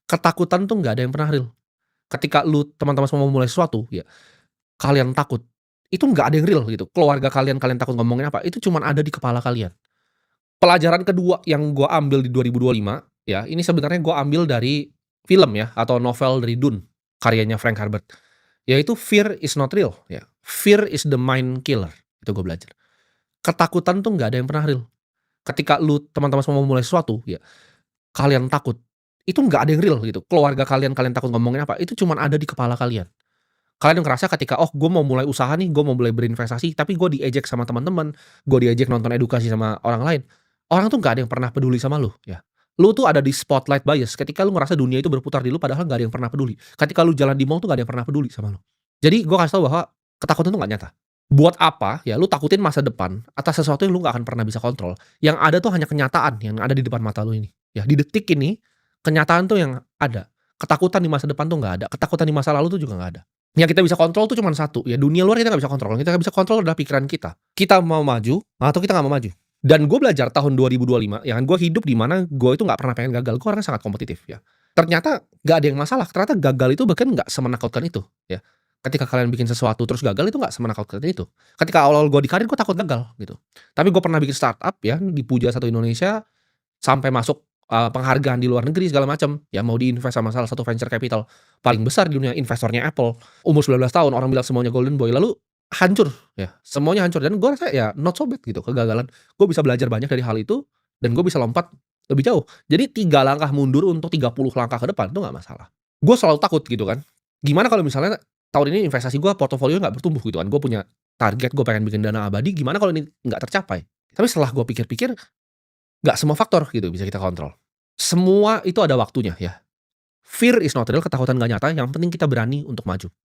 Ketakutan tuh nggak ada yang pernah real. Ketika lu teman-teman semua mau mulai sesuatu ya, kalian takut, itu nggak ada yang real gitu. Keluarga kalian, kalian takut ngomongin apa, itu cuman ada di kepala kalian. Pelajaran kedua yang gua ambil di 2025 ya, ini sebenarnya gua ambil dari film ya, atau novel dari Dune, karyanya Frank Herbert, yaitu fear is not real ya, fear is the mind killer, itu gua belajar. Ketakutan tuh nggak ada yang pernah real. Ketika lu teman-teman semua mau mulai sesuatu ya, kalian takut, itu nggak ada yang real gitu. Keluarga kalian, kalian takut ngomongin apa, itu cuman ada di kepala kalian. Kalian ngerasa ketika, "Oh, gue mau mulai usaha nih, gue mau mulai berinvestasi," tapi gue diejek sama teman-teman, gue diejek nonton edukasi sama orang lain. Orang tuh nggak ada yang pernah peduli sama lu, ya. Lu tuh ada di spotlight bias ketika lu ngerasa dunia itu berputar di lu padahal nggak ada yang pernah peduli. Ketika lu jalan di mall tuh nggak ada yang pernah peduli sama lu. Jadi gue kasih tau bahwa ketakutan tuh nggak nyata. Buat apa ya lu takutin masa depan atas sesuatu yang lu nggak akan pernah bisa kontrol. Yang ada tuh hanya kenyataan yang ada di depan mata lu ini. Ya, di detik ini, kenyataan tuh yang ada. Ketakutan di masa depan tuh nggak ada, ketakutan di masa lalu tuh juga nggak ada. Yang kita bisa kontrol tuh cuman satu, ya dunia luar kita nggak bisa kontrol, yang kita bisa kontrol adalah pikiran kita. Kita mau maju atau kita nggak mau maju. Dan gue belajar tahun 2025, ya kan gue hidup di mana gue itu nggak pernah pengen gagal, gue orangnya sangat kompetitif ya. Ternyata nggak ada yang masalah, ternyata gagal itu bahkan nggak semenakutkan itu ya. Ketika kalian bikin sesuatu terus gagal itu nggak semenakutkan itu. Ketika awal-awal gue di karir gue takut gagal gitu. Tapi gue pernah bikin startup ya, dipuja satu Indonesia, sampai masuk, penghargaan di luar negeri segala macam, ya mau diinvest sama salah satu venture capital paling besar di dunia, investornya Apple. Umur 19 tahun orang bilang semuanya golden boy, lalu hancur ya, semuanya hancur dan gue rasa ya not so bad gitu kegagalan. Gue bisa belajar banyak dari hal itu dan gue bisa lompat lebih jauh. Jadi 3 langkah mundur untuk 30 langkah ke depan itu nggak masalah. Gue selalu takut gitu kan, gimana kalau misalnya tahun ini investasi gue, portofolio nggak bertumbuh gitu kan, gue punya target, gue pengen bikin dana abadi, gimana kalau ini nggak tercapai? Tapi setelah gue pikir-pikir, nggak semua faktor gitu bisa kita kontrol. Semua itu ada waktunya ya. Fear is not real, ketakutan nggak nyata, yang penting kita berani untuk maju.